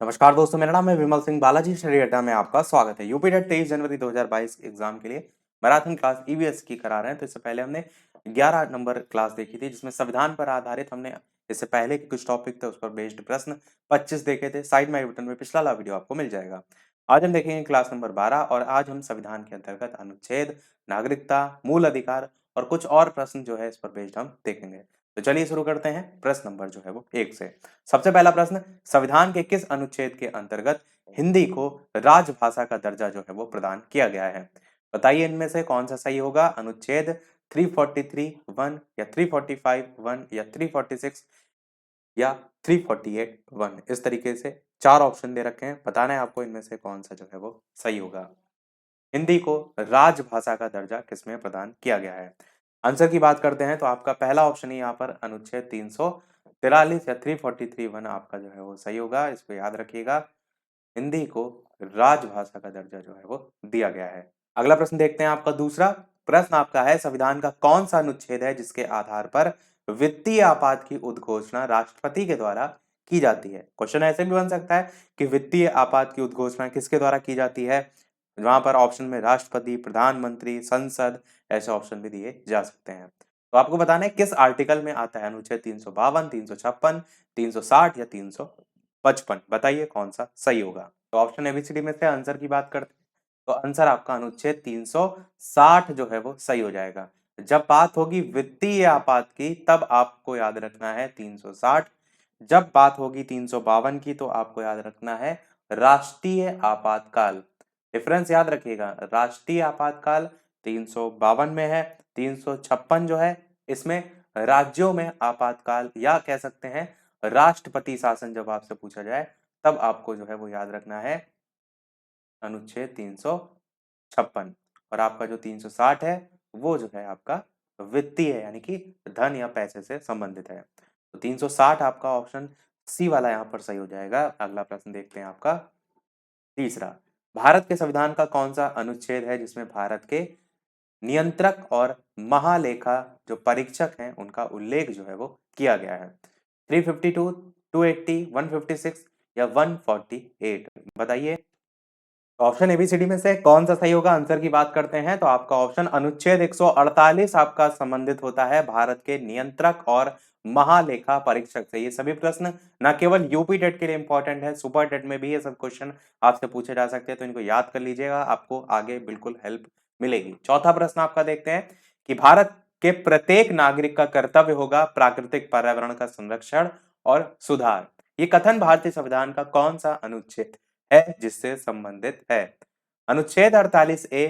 नमस्कार दोस्तों, मेरा नाम है विमल सिंह। बालाजी स्टडी अड्डा में आपका स्वागत है। यूपी टेट 23 जनवरी 2022 एग्जाम के लिए मैराथन क्लास ईवीएस की करा रहे हैं। तो इससे पहले हमने 11 नंबर क्लास देखी थी, जिसमें संविधान पर आधारित हमने इससे पहले के कुछ टॉपिक थे उस पर बेस्ड प्रश्न 25 देखे थे। साइड में आई बटन में पिछला वाला वीडियो आपको मिल जाएगा। आज हम देखेंगे क्लास नंबर 12 और आज हम संविधान के अंतर्गत अनुच्छेद, नागरिकता, मूल अधिकार और कुछ और प्रश्न जो है इस पर बेस्ड हम देखेंगे। तो चलिए शुरू करते हैं। प्रश्न नंबर जो है वो 1 से। सबसे पहला प्रश्न, संविधान के किस अनुच्छेद के अंतर्गत हिंदी को राजभाषा का दर्जा जो है वो प्रदान किया गया है? बताइए इनमें से कौन सा सही होगा। अनुच्छेद 343(1) या 345(1) या 346 या 348(1)। इस तरीके से 4 ऑप्शन दे रखे हैं, बताना है आपको इनमें से कौन सा जो है वो सही होगा। हिंदी को राजभाषा का दर्जा किसमें प्रदान किया गया है? आंसर की बात करते हैं तो आपका पहला ऑप्शन ही यहाँ पर अनुच्छेद 343 या 343(1) आपका जो है वो सही होगा। इसको याद रखिएगा, हिंदी को राजभाषा का दर्जा जो है वो दिया गया है। अगला प्रश्न देखते हैं। आपका दूसरा प्रश्न आपका है, संविधान का कौन सा अनुच्छेद है जिसके आधार पर वित्तीय आपात की उद्घोषणा राष्ट्रपति के द्वारा की जाती है? क्वेश्चन ऐसे भी बन सकता है कि वित्तीय आपात की उद्घोषणा किसके द्वारा की जाती है। वहां पर ऑप्शन में राष्ट्रपति, प्रधानमंत्री, संसद ऐसे ऑप्शन भी दिए जा सकते हैं। तो आपको बताना है किस आर्टिकल में आता है। अनुच्छेद 352, 356, 360 या 355। बताइए कौन सा सही होगा। तो ऑप्शन एबीसीडी में से आंसर की बात करते हैं तो आंसर आपका अनुच्छेद 360 जो है वो सही हो जाएगा। जब बात होगी वित्तीय आपात की तब आपको याद रखना है 360। जब बात होगी 352 की तो आपको याद रखना है राष्ट्रीय आपातकाल। डिफरेंस याद रखिएगा, राष्ट्रीय आपातकाल 352 में है, 356 जो है इसमें राज्यों में आपातकाल या कह सकते हैं राष्ट्रपति शासन। जब आपसे पूछा जाए तब आपको जो है वो याद रखना है अनुच्छेद 356। और आपका जो 360 है वो जो है आपका वित्तीय है, यानी कि धन या पैसे से संबंधित है। तो 360 आपका ऑप्शन सी वाला यहाँ पर सही हो जाएगा। अगला प्रश्न देखते हैं आपका तीसरा, भारत के संविधान का कौन सा अनुच्छेद है जिसमें भारत के नियंत्रक और महालेखा जो परीक्षक हैं उनका उल्लेख जो है वो किया गया है? 352, 280, 156 या 148। बताइए ऑप्शन एबीसीडी में से कौन सा सही होगा। आंसर की बात करते हैं तो आपका ऑप्शन अनुच्छेद 148 आपका संबंधित होता है भारत के नियंत्रक और महालेखा परीक्षक से। ये सभी प्रश्न न केवल यूपी टेट के लिए इंपॉर्टेंट है, सुपर टेट में भी ये सब क्वेश्चन आपसे पूछे जा सकते हैं। तो इनको याद कर लीजिएगा, आपको आगे बिल्कुल हेल्प मिलेगी। चौथा प्रश्न आपका देखते हैं कि भारत के प्रत्येक नागरिक का कर्तव्य होगा प्राकृतिक पर्यावरण का संरक्षण और सुधार। ये कथन भारतीय संविधान का कौन सा अनुच्छेद है जिससे संबंधित है? अनुच्छेद 48(a),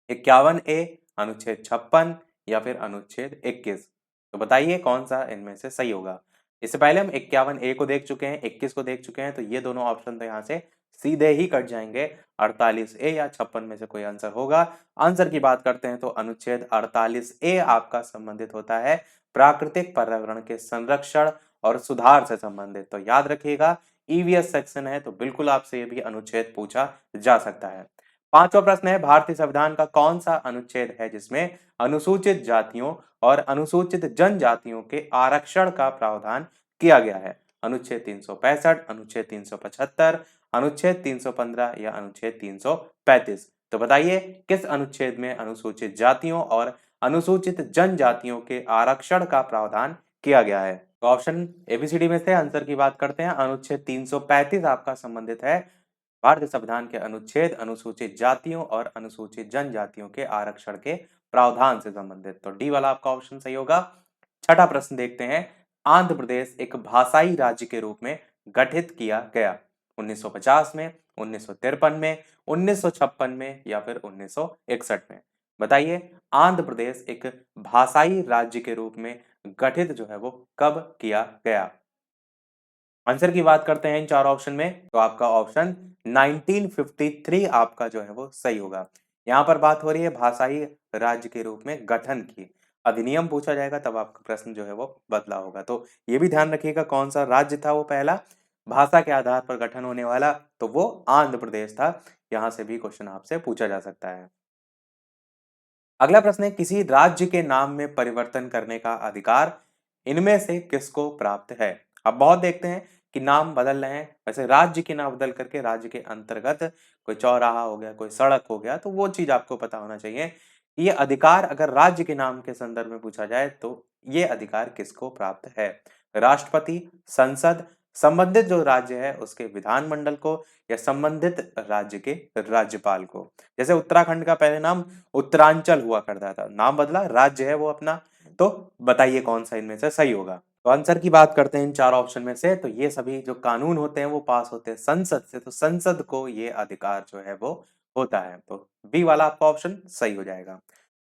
51(a), अनुच्छेद 56 या फिर अनुच्छेद 21। तो बताइए कौन सा इनमें से सही होगा। इससे पहले हम 51(a) को देख चुके हैं, 21 को देख चुके हैं, तो ये दोनों ऑप्शन तो यहाँ से सीधे ही कट जाएंगे। 48(a) या 56 में से कोई आंसर होगा। आंसर की बात करते हैं तो अनुच्छेद 48(a) आपका संबंधित होता है प्राकृतिक पर्यावरण के संरक्षण और सुधार से संबंधित। तो याद रखिएगा, ईवीएस सेक्शन है तो बिल्कुल आपसे ये भी अनुच्छेद पूछा जा सकता है। पांचवा प्रश्न है, भारतीय संविधान का कौन सा अनुच्छेद है जिसमें अनुसूचित जातियों और अनुसूचित जनजातियों के आरक्षण का प्रावधान किया गया है? अनुच्छेद 365, अनुच्छेद 375, अनुच्छेद 315 या अनुच्छेद 335। तो बताइए किस अनुच्छेद में अनुसूचित जातियों और अनुसूचित जनजातियों के आरक्षण का प्रावधान किया गया है? तो ऑप्शन एबीसीडी में से आंसर की बात करते हैं। अनुच्छेद 335 आपका संबंधित है भारतीय संविधान के अनुच्छेद अनुसूचित जातियों और अनुसूचित जनजातियों के आरक्षण के प्रावधान से संबंधित। तो डी वाला आपका ऑप्शन सही होगा। छठा प्रश्न देखते हैं, आंध्र प्रदेश एक भाषाई राज्य के रूप में गठित किया गया 1950 में, 1953 में, 1956 में या फिर 1961 में? बताइए आंध्र प्रदेश एक भाषाई राज्य के रूप में गठित जो है वो कब किया गया? आंसर की बात करते हैं इन चार ऑप्शन में तो आपका ऑप्शन 1953 आपका जो है वो सही होगा। यहाँ पर बात हो रही है भाषाई राज्य के रूप में गठन की। अधिनियम पूछा जाएगा तब आपका प्रश्न जो है वो बदला होगा। तो ये भी ध्यान रखिएगा कौन सा राज्य था वो पहला भाषा के आधार पर गठन होने वाला, तो वो आंध्र प्रदेश था। यहाँ से भी क्वेश्चन आपसे पूछा जा सकता है। अगला प्रश्न है, किसी राज्य के नाम में परिवर्तन करने का अधिकार इनमें से किसको प्राप्त है? अब बहुत देखते हैं कि नाम बदल रहे हैं, वैसे राज्य के नाम बदल करके राज्य के अंतर्गत कोई चौराहा हो गया, कोई सड़क हो गया, तो वो चीज आपको पता होना चाहिए। ये अधिकार अगर राज्य के नाम के संदर्भ में पूछा जाए तो ये अधिकार किसको प्राप्त है? राष्ट्रपति, संसद, संबंधित जो राज्य है उसके विधानमंडल को, या संबंधित राज्य के राज्यपाल को। जैसे उत्तराखंड का पहले नाम उत्तरांचल हुआ करता था, नाम बदला, राज्य है वो अपना। तो बताइए कौन सा इनमें से सही होगा? तो आंसर की बात करते हैं इन चार ऑप्शन में से, तो ये सभी जो कानून होते हैं वो पास होते हैं संसद से, तो संसद को ये अधिकार जो है वो होता है। तो बी वाला आपका ऑप्शन सही हो जाएगा।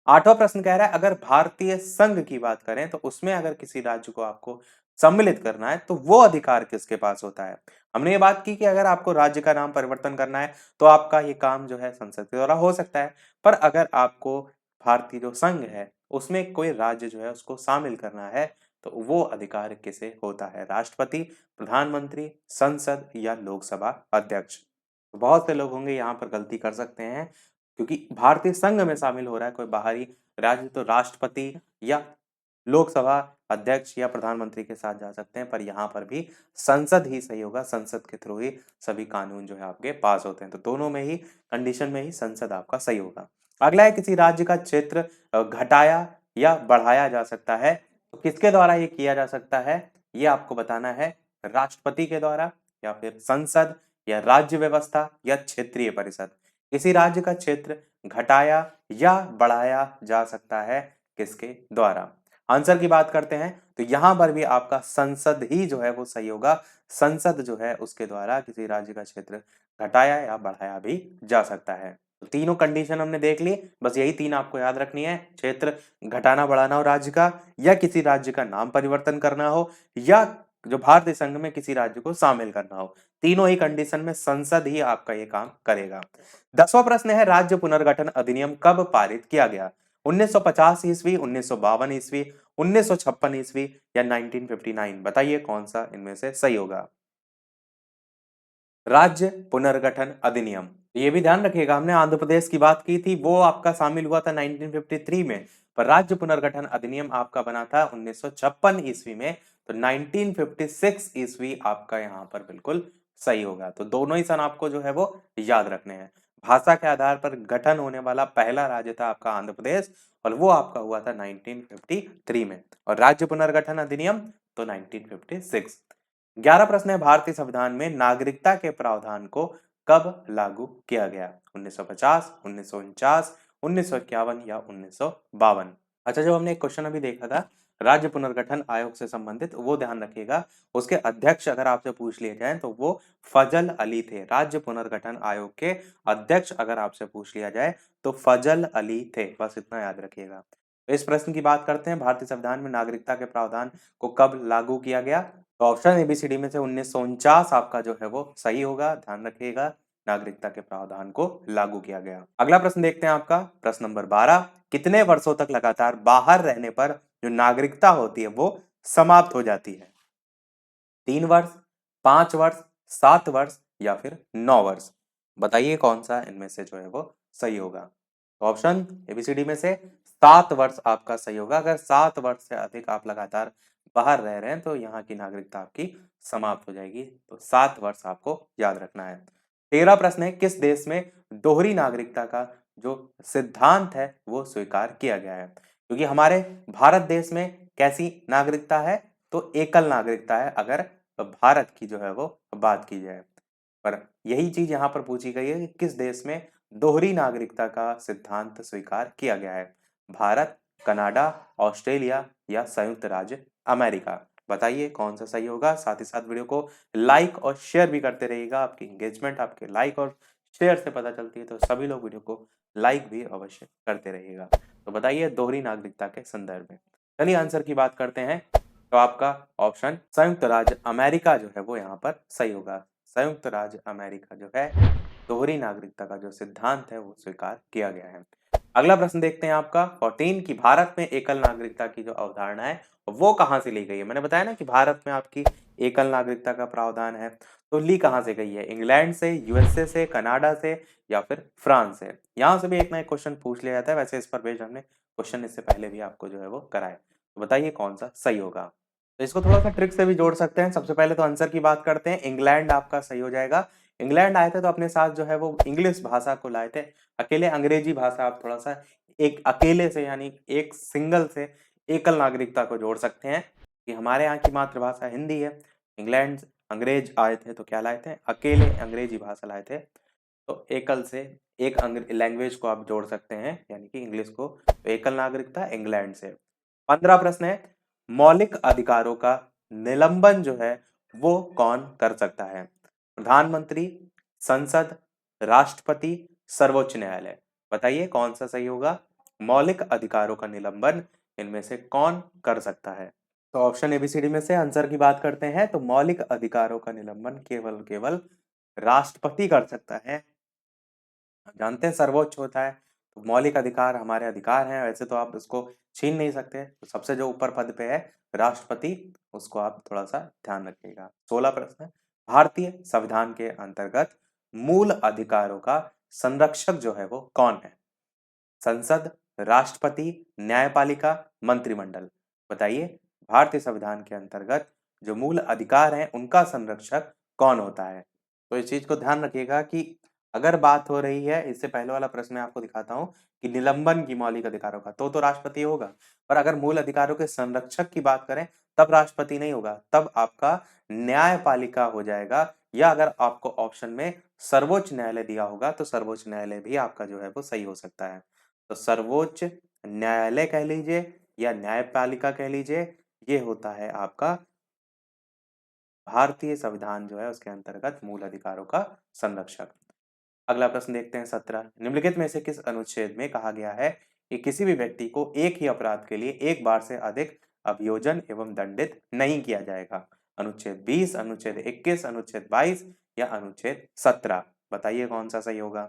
आठवां प्रश्न कह रहा है अगर भारतीय संघ की बात करें तो उसमें अगर किसी राज्य को आपको सम्मिलित करना है तो वो अधिकार किसके पास होता है? हमने ये बात की कि अगर आपको राज्य का नाम परिवर्तन करना है तो आपका ये काम जो है संसद के द्वारा हो सकता है, पर अगर आपको भारतीय जो संघ है उसमें कोई राज्य जो है उसको शामिल करना है तो वो अधिकार किसे होता है? राष्ट्रपति, प्रधानमंत्री, संसद या लोकसभा अध्यक्ष? तो बहुत से लोग होंगे यहाँ पर गलती कर सकते हैं, क्योंकि भारतीय संघ में शामिल हो रहा है कोई बाहरी राज्य तो राष्ट्रपति या लोकसभा अध्यक्ष या प्रधानमंत्री के साथ जा सकते हैं, पर यहाँ पर भी संसद ही सही होगा। संसद के थ्रू ही सभी कानून जो है आपके पास होते हैं, तो दोनों में ही कंडीशन में ही संसद आपका सही होगा। अगला है किसी राज्य का क्षेत्र घटाया या बढ़ाया जा सकता है, तो किसके द्वारा ये किया जा सकता है? ये आपको बताना है। राष्ट्रपति के द्वारा, या फिर संसद, या राज्य व्यवस्था, या क्षेत्रीय परिषद। किसी राज्य का क्षेत्र घटाया या बढ़ाया जा सकता है किसके द्वारा? आंसर की बात करते हैं तो यहां पर भी आपका संसद ही जो है वो सही होगा। संसद जो है उसके द्वारा किसी राज्य का क्षेत्र घटाया या बढ़ाया भी जा सकता है। तो तीनों कंडीशन हमने देख ली, बस यही तीन आपको याद रखनी है। क्षेत्र घटाना बढ़ाना हो राज्य का, या किसी राज्य का नाम परिवर्तन करना हो, या जो भारतीय संघ में किसी राज्य को शामिल करना हो। तीनों ही कंडीशन में संसद ही आपका ये काम करेगा। 10वां प्रश्न है राज्य पुनर्गठन अधिनियम कब पारित किया गया? 1950 ईस्वी, 1952 ईस्वी, 1956 ईस्वी या 1959? बताइए कौन सा इनमें से सही होगा? राज्य पुनर्गठन अधिनियम, ये भी ध्यान रखिएगा, हमने आंध्र प्रदेश की बात की थी, वो आपका शामिल हुआ था 1953 में, पर राज्य पुनर्गठन अधिनियम आपका बना था 1956 ईस्वी में। तो 1956 ईस्वी आपका यहाँ पर बिल्कुल सही होगा। तो दोनों ही सन आपको जो है वो याद रखने हैं। भाषा के आधार पर गठन होने वाला पहला राज्य था आपका आंध्र प्रदेश, और वो आपका हुआ था 1953 में, और राज्य पुनर्गठन अधिनियम तो 1956। 11 प्रश्न है भारतीय संविधान में नागरिकता के प्रावधान को कब लागू किया गया? 1950, 1949, 1951 या 1952? अच्छा, जो हमने एक क्वेश्चन अभी देखा था राज्य पुनर्गठन आयोग से संबंधित, वो ध्यान रखिएगा। उसके अध्यक्ष अगर आपसे पूछ लिए जाए तो वो फजल अली थे। राज्य पुनर्गठन आयोग के अध्यक्ष अगर आपसे पूछ लिया जाए तो फजल अली थे, बस इतना याद रखिएगा। तो इस प्रश्न की बात करते हैं, भारतीय संविधान में नागरिकता के प्रावधान को कब लागू किया गया? तो ऑप्शन एबीसीडी में से 1949 आपका जो है वो सही होगा, ध्यान रखिएगा। नागरिकता के प्रावधान को लागू किया गया। अगला प्रश्न देखते हैं आपका, प्रश्न नंबर 12। कितने वर्षों तक लगातार बाहर रहने पर जो नागरिकता होती है वो समाप्त हो जाती है? 3 वर्ष, 5 वर्ष, 7 वर्ष या फिर 9 वर्ष? बताइए कौन सा इनमें से जो है वो सही होगा? तो ऑप्शन एबीसीडी में से 7 वर्ष आपका सही होगा। अगर 7 वर्ष से अधिक आप लगातार बाहर रह रहे हैं तो यहाँ की नागरिकता आपकी समाप्त हो जाएगी। तो 7 वर्ष आपको याद रखना है। 13 प्रश्न है किस देश में दोहरी नागरिकता का जो सिद्धांत है वो स्वीकार किया गया है? क्योंकि हमारे भारत देश में कैसी नागरिकता है? तो एकल नागरिकता है अगर भारत की जो है वो बात की जाए। पर यही चीज यहाँ पर पूछी गई है कि किस देश में दोहरी नागरिकता का सिद्धांत स्वीकार किया गया है? भारत, कनाडा, ऑस्ट्रेलिया या संयुक्त राज्य अमेरिका? बताइए कौन सा सही होगा। साथ ही साथ वीडियो को लाइक और शेयर भी करते रहिएगा। आपकी एंगेजमेंट आपके लाइक और शेयर से पता चलती है, तो सभी लोग वीडियो को लाइक भी अवश्य करते रहिएगा। तो बताइए दोहरी नागरिकता के संदर्भ में। चलिए आंसर की बात करते हैं, तो आपका ऑप्शन संयुक्त राज्य अमेरिका जो है वो यहाँ पर सही होगा। संयुक्त राज्य अमेरिका जो है दोहरी नागरिकता का जो सिद्धांत है वो स्वीकार किया गया है। अगला प्रश्न देखते हैं आपका 14 की भारत में एकल नागरिकता की जो अवधारणा है वो कहाँ से ली गई है? मैंने बताया ना कि भारत में आपकी एकल नागरिकता का प्रावधान है, तो ली कहाँ से गई है? इंग्लैंड से, यूएसए से, कनाडा से या फिर फ्रांस से? यहाँ से भी एक ना एक क्वेश्चन पूछ लिया जाता है, वैसे इस पर बेस्ड हमने क्वेश्चन इससे पहले भी आपको जो है वो कराए। तो बताइए कौन सा सही होगा। तो इसको थोड़ा सा ट्रिक से भी जोड़ सकते हैं। सबसे पहले तो आंसर की बात करते हैं, इंग्लैंड आपका सही हो जाएगा। इंग्लैंड आए थे तो अपने साथ जो है वो इंग्लिश भाषा को लाए थे। अकेले अंग्रेजी भाषा आप थोड़ा सा एक अकेले से यानी एक सिंगल से एकल नागरिकता को जोड़ सकते हैं कि हमारे यहाँ की मातृभाषा हिंदी है। इंग्लैंड अंग्रेज आए थे तो क्या लाए थे, अकेले अंग्रेजी भाषा लाए थे। तो एकल से एक लैंग्वेज को आप जोड़ सकते हैं यानी कि इंग्लिश को, तो एकल नागरिकता इंग्लैंड से। 15 प्रश्न है, मौलिक अधिकारों का निलंबन जो है वो कौन कर सकता है? प्रधानमंत्री, संसद, राष्ट्रपति, सर्वोच्च न्यायालय। बताइए कौन सा सही होगा? मौलिक अधिकारों का निलंबन इनमें से कौन कर सकता है? तो ऑप्शन एबीसीडी में से आंसर की बात करते हैं तो मौलिक अधिकारों का निलंबन केवल केवल राष्ट्रपति कर सकता है। जानते हैं सर्वोच्च होता है, तो मौलिक अधिकार हमारे अधिकार हैं, वैसे तो आप इसको छीन नहीं सकते। तो सबसे जो ऊपर पद पे है राष्ट्रपति, उसको आप थोड़ा सा ध्यान रखिएगा। 16 प्रश्न है, भारतीय संविधान के अंतर्गत मूल अधिकारों का संरक्षक जो है वो कौन है? संसद, राष्ट्रपति, न्यायपालिका, मंत्रिमंडल। बताइए भारतीय संविधान के अंतर्गत जो मूल अधिकार हैं उनका संरक्षक कौन होता है? तो इस चीज को ध्यान रखिएगा कि अगर बात हो रही है, इससे पहले वाला प्रश्न मैं आपको दिखाता हूं कि निलंबन की मौलिक अधिकारों का तो राष्ट्रपति होगा, पर अगर मूल अधिकारों के संरक्षक की बात करें तब राष्ट्रपति नहीं होगा, तब आपका न्यायपालिका हो जाएगा। या अगर आपको ऑप्शन में सर्वोच्च न्यायालय दिया होगा तो सर्वोच्च न्यायालय भी आपका जो है वो सही हो सकता है। तो सर्वोच्च न्यायालय कह लीजिए या न्यायपालिका कह लीजिए, ये होता है आपका भारतीय संविधान जो है उसके अंतर्गत मूल अधिकारों का संरक्षक। अगला प्रश्न देखते हैं 17, निम्नलिखित में से किस अनुच्छेद में कहा गया है कि किसी भी व्यक्ति को एक ही अपराध के लिए एक बार से अधिक अभियोजन एवं दंडित नहीं किया जाएगा? अनुच्छेद 20, अनुच्छेद 21, अनुच्छेद 22 या अनुच्छेद 17। बताइए कौन सा सही होगा?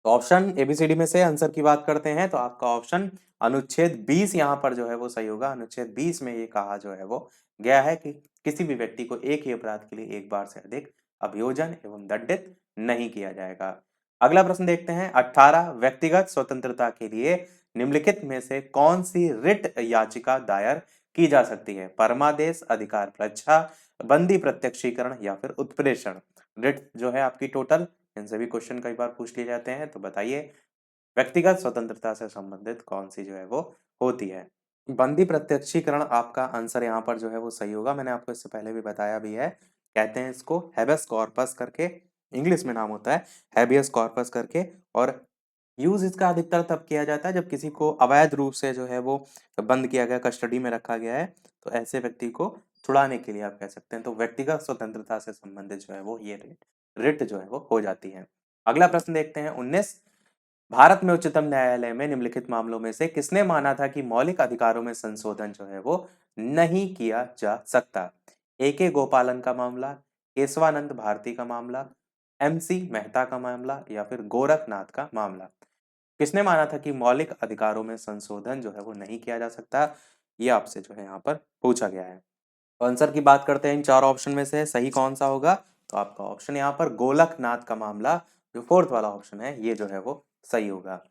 तो ऑप्शन एबीसीडी में से आंसर की बात करते हैं तो आपका ऑप्शन अनुच्छेद 20 यहाँ पर जो है वो सही होगा। अनुच्छेद 20 में ये कहा जो है वो गया है कि किसी भी व्यक्ति को एक ही अपराध के लिए एक बार से अधिक अभियोजन एवं दंडित नहीं किया जाएगा। अगला प्रश्न देखते हैं 18, व्यक्तिगत स्वतंत्रता के लिए निम्नलिखित में से कौन सी रिट याचिका दायर की जा सकती है? परमादेश, अधिकार परीक्षा, बंदी प्रत्यक्षीकरण या फिर उत्प्रेषण। रिट जो है आपकी टोटल, इनसे भी क्वेश्चन कई बार पूछ लिए जाते हैं, तो बताइए व्यक्तिगत स्वतंत्रता से संबंधित कौन सी जो है वो होती है? बंदी प्रत्यक्षीकरण आपका आंसर यहाँ पर जो है वो सही होगा। मैंने आपको इससे पहले भी बताया भी है, कहते हैं इसको हैबेस कॉर्पस करके, इंग्लिश में नाम होता है हैबियस कॉर्पस करके। और यूज इसका अधिकतर तब किया जाता है जब किसी को अवैध रूप से जो है वो बंद किया गया, कस्टडी में रखा गया है, तो ऐसे व्यक्ति को छुड़ाने के लिए आप कह सकते हैं। तो व्यक्तिगत स्वतंत्रता से संबंधित जो है वो ये रिट जो है वो हो जाती है। अगला प्रश्न देखते हैं 19, भारत में उच्चतम न्यायालय में निम्नलिखित मामलों में से किसने माना था कि मौलिक अधिकारों में संशोधन जो है वो नहीं किया जा सकता? ए गोपालन का मामला, केशवानंद भारती का मामला, एमसी मेहता का मामला या फिर गोरखनाथ का मामला। किसने माना था कि मौलिक अधिकारों में संशोधन जो है वो नहीं किया जा सकता? ये आपसे जो है यहाँ पर पूछा गया है। तो आंसर की बात करते हैं इन चार ऑप्शन में से सही कौन सा होगा? तो आपका ऑप्शन यहाँ पर गोलकनाथ का मामला, जो फोर्थ वाला ऑप्शन है, ये जो है वो सही होगा।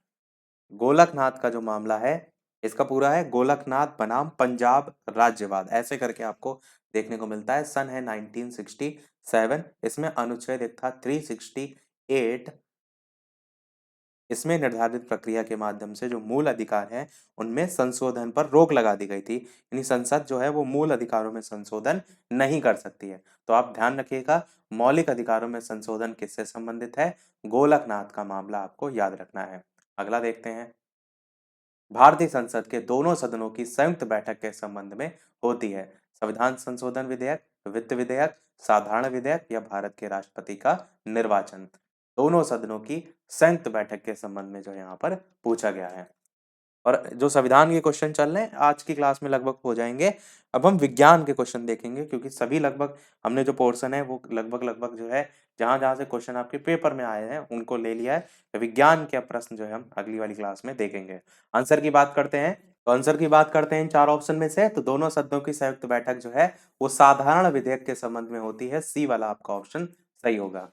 गोलकनाथ का जो मामला है, इसका पूरा है गोलकनाथ बनाम पंजाब राज्यवाद, ऐसे करके आपको देखने को मिलता है। सन है 1967। इसमें अनुच्छेद एक था 368। इसमें निर्धारित प्रक्रिया के माध्यम से जो मूल अधिकार हैं उनमें संशोधन पर रोक लगा दी गई थी, यानी संसद जो है वो मूल अधिकारों में संशोधन नहीं कर सकती है। तो आप ध्यान रखिएगा, मौलिक अधिकारों में संशोधन किससे संबंधित है? गोलकनाथ का मामला आपको याद रखना है। अगला देखते हैं, भारतीय संसद के दोनों सदनों की संयुक्त बैठक के संबंध में होती है? संविधान संशोधन विधेयक, वित्त विधेयक, साधारण विधेयक या भारत के राष्ट्रपति का निर्वाचन। दोनों सदनों की संयुक्त बैठक के संबंध में जो यहाँ पर पूछा गया है। और जो संविधान के क्वेश्चन चल रहे हैं आज की क्लास में लगभग हो जाएंगे। अब हम विज्ञान के क्वेश्चन देखेंगे, क्योंकि सभी लगभग हमने जो पोर्शन है वो लगभग लगभग जो है जहां जहां से क्वेश्चन आपके पेपर में आए हैं उनको ले लिया है। तो विज्ञान के प्रश्न जो है हम अगली वाली क्लास में देखेंगे। आंसर की बात करते हैं, तो आंसर की बात करते हैं इन चार ऑप्शन में से, तो दोनों सदनों की संयुक्त बैठक जो है वो साधारण विधेयक के संबंध में होती है। सी वाला आपका ऑप्शन सही होगा।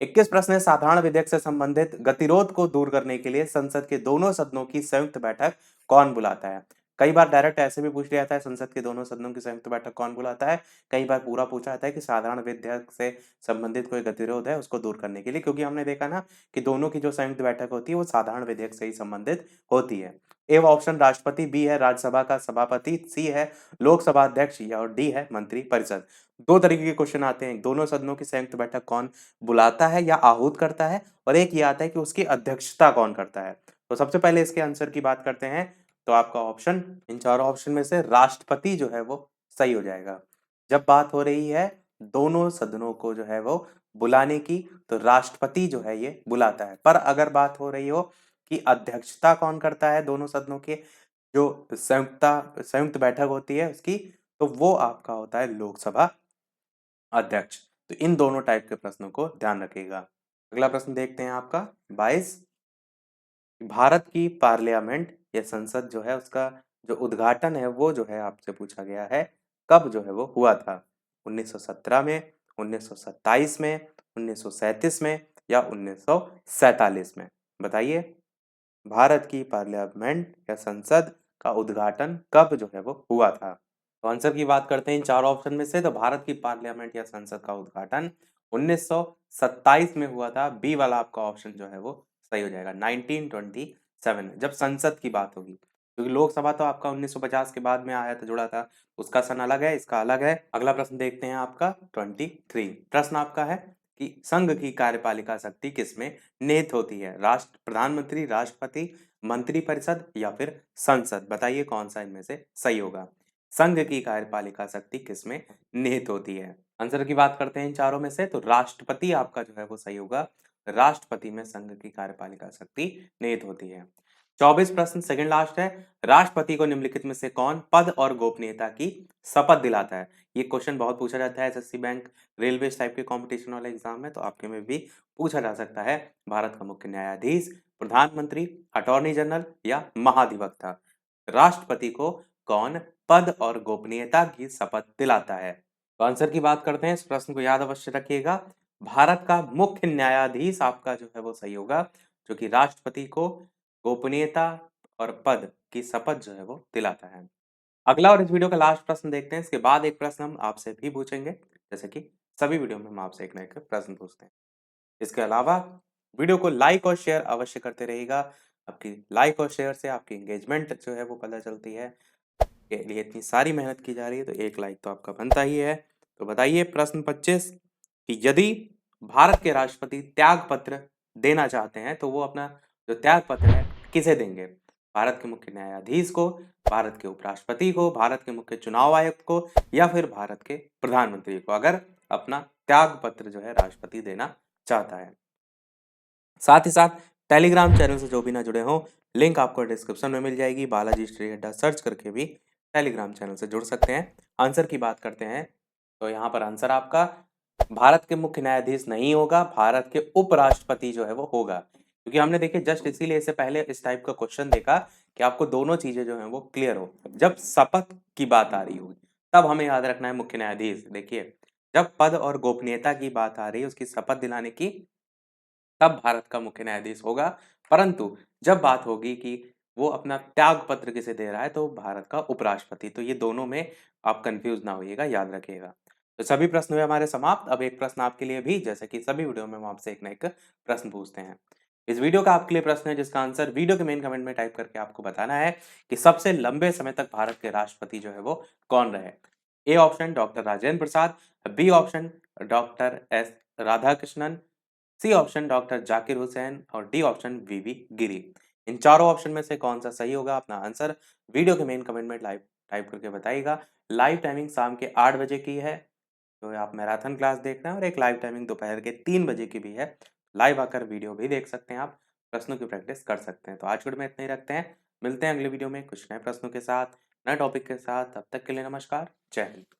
21 प्रश्न है, साधारण विधेयक से संबंधित गतिरोध को दूर करने के लिए संसद के दोनों सदनों की संयुक्त बैठक कौन बुलाता है? कई बार डायरेक्ट ऐसे भी पूछ लिया जाता है, संसद के दोनों सदनों की संयुक्त बैठक कौन बुलाता है। कई बार पूरा पूछा जाता है कि साधारण विधेयक से संबंधित कोई गतिरोध है उसको दूर करने के लिए, क्योंकि हमने देखा ना कि दोनों की जो संयुक्त बैठक होती है वो साधारण विधेयक से ही संबंधित होती है। ए ऑप्शन राष्ट्रपति, बी है राज्यसभा का सभापति, सी है लोकसभा अध्यक्ष या और डी है मंत्री परिषद। दो तरीके के क्वेश्चन आते हैं, दोनों सदनों की संयुक्त बैठक कौन बुलाता है या आहूत करता है, और एक ये आता है कि उसकी अध्यक्षता कौन करता है। तो सबसे पहले इसके आंसर की बात करते हैं, तो आपका ऑप्शन, इन चारों ऑप्शन में से राष्ट्रपति जो है वो सही हो जाएगा। जब बात हो रही है दोनों सदनों को जो है वो बुलाने की, तो राष्ट्रपति जो है ये बुलाता है। पर अगर बात हो रही हो कि अध्यक्षता कौन करता है दोनों सदनों के जो संयुक्त बैठक होती है उसकी, तो वो आपका होता है लोकसभा अध्यक्ष। तो इन दोनों टाइप के प्रश्नों को ध्यान रखिएगा। अगला प्रश्न देखते हैं आपका 22। भारत की पार्लियामेंट या संसद जो है उसका जो उद्घाटन है वो जो है आपसे पूछा गया है, कब जो है वो हुआ था। 1917 में, 1927 में, 1937 में या 1947 में। बताइए, भारत की पार्लियामेंट या संसद का उद्घाटन कब जो है वो हुआ था। तो आंसर की बात करते हैं इन चार ऑप्शन में से, तो भारत की पार्लियामेंट या संसद का उद्घाटन 1927 में हुआ था। बी वाला आपका ऑप्शन जो है वो सही हो जाएगा, 1927 में, जब संसद की बात होगी, क्योंकि लोकसभा तो आपका 1950 के बाद में आया था, जुड़ा था, उसका सन अलग है, इसका अलग है। अगला प्रश्न देखते हैं आपका 23। प्रश्न आपका है कि संघ की कार्यपालिका शक्ति किसमें निहित होती है। राष्ट्र प्रधानमंत्री, राष्ट्रपति, मंत्रिपरिषद या फिर संसद। बताइए कौन सा इनमें से सही होगा। संघ की कार्यपालिका शक्ति किसमें निहित होती है। आंसर की बात करते हैं इन चारों में से, तो राष्ट्रपति आपका जो है वो सही होगा। राष्ट्रपति में संघ की कार्यपालिका शक्ति निहित होती है। 24 प्रश्न सेकंड लास्ट है। राष्ट्रपति को निम्नलिखित में से कौन पद और गोपनीयता की शपथ दिलाता है। ये क्वेश्चन बहुत पूछा जाता है एसएससी बैंक, रेलवे टाइप के कंपटीशन वाले एग्जाम में, तो आपके में भी पूछा जा सकता है। भारत का मुख्य न्यायाधीश, प्रधानमंत्री, अटॉर्नी जनरल या महाधिवक्ता, राष्ट्रपति को कौन पद और गोपनीयता की शपथ दिलाता है। तो आंसर की बात करते हैं, इस प्रश्न को याद अवश्य रखिएगा। भारत का मुख्य न्यायाधीश आपका जो है वो सही होगा, जो कि राष्ट्रपति को गोपनीयता और पद की शपथ जो है वो दिलाता है। अगला और इस वीडियो का लास्ट प्रश्न देखते हैं, इसके बाद एक प्रश्न हम आपसे भी पूछेंगे, जैसे कि सभी वीडियो में हम आपसे एक ना एक प्रश्न पूछते हैं। इसके अलावा वीडियो को लाइक और शेयर अवश्य करते रहिएगा। आपकी लाइक और शेयर से आपकी एंगेजमेंट जो है वो पता चलती है, के लिए इतनी सारी मेहनत की जा रही है, तो एक लाइक तो आपका बनता ही है। तो बताइए प्रश्न 25 कि यदि भारत के राष्ट्रपति त्याग पत्र देना चाहते हैं, तो वो अपना जो त्याग पत्र है किसे देंगे। भारत के मुख्य न्यायाधीश को, भारत के उपराष्ट्रपति को, भारत के मुख्य चुनाव आयुक्त को या फिर भारत के प्रधानमंत्री को, अगर अपना त्याग पत्र जो है राष्ट्रपति देना चाहता है। साथ ही साथ टेलीग्राम चैनल से जो भी ना जुड़े हों, लिंक आपको डिस्क्रिप्शन में मिल जाएगी। बालाजी स्टडी अड्डा सर्च करके भी टेलीग्राम चैनल से जुड़ सकते हैं। आंसर की बात करते हैं, तो यहाँ पर आंसर आपका भारत के मुख्य न्यायाधीश नहीं होगा, भारत के उपराष्ट्रपति जो है वो होगा। क्योंकि हमने देखिए जस्ट इसीलिए इससे पहले इस टाइप का क्वेश्चन देखा कि आपको दोनों चीजें जो है वो क्लियर हो। जब शपथ की बात आ रही होगी तब हमें याद रखना है मुख्य न्यायाधीश। देखिए, जब पद और गोपनीयता की बात आ रही है, उसकी शपथ दिलाने की, तब भारत का मुख्य न्यायाधीश होगा। परंतु जब बात होगी कि वो अपना त्याग पत्र किसे दे रहा है, तो भारत का उपराष्ट्रपति। तो ये दोनों में आप कंफ्यूज ना होइएगा, याद रखिएगा। तो सभी प्रश्न हुए हमारे समाप्त। अब एक प्रश्न आपके लिए भी, जैसे कि सभी वीडियो में हम आपसे एक ना एक प्रश्न पूछते हैं। इस वीडियो का आपके लिए प्रश्न है जिसका आंसर वीडियो के मेन कमेंट में टाइप करके आपको बताना है कि सबसे लंबे समय तक भारत के राष्ट्रपति जो है वो कौन रहे। A option doctor Rajendra Prasad, B option doctor S Radhakrishnan, C option doctor Zakir Hussain और डी ऑप्शन वीवी गिरी। इन चारों ऑप्शन में से कौन सा सही होगा, अपना आंसर वीडियो के मेन कमेंट में लाइव टाइप करके बताइएगा। लाइव टाइमिंग शाम के 8 बजे की है, तो आप मैराथन क्लास देख रहे हैं, और एक लाइव टाइमिंग दोपहर के 3 बजे की भी है। लाइव आकर वीडियो भी देख सकते हैं, आप प्रश्नों की प्रैक्टिस कर सकते हैं। तो आज वीडियो में इतना ही रखते हैं, मिलते हैं अगले वीडियो में कुछ नए प्रश्नों के साथ, नए टॉपिक के साथ। तब तक के लिए नमस्कार, जय हिंद।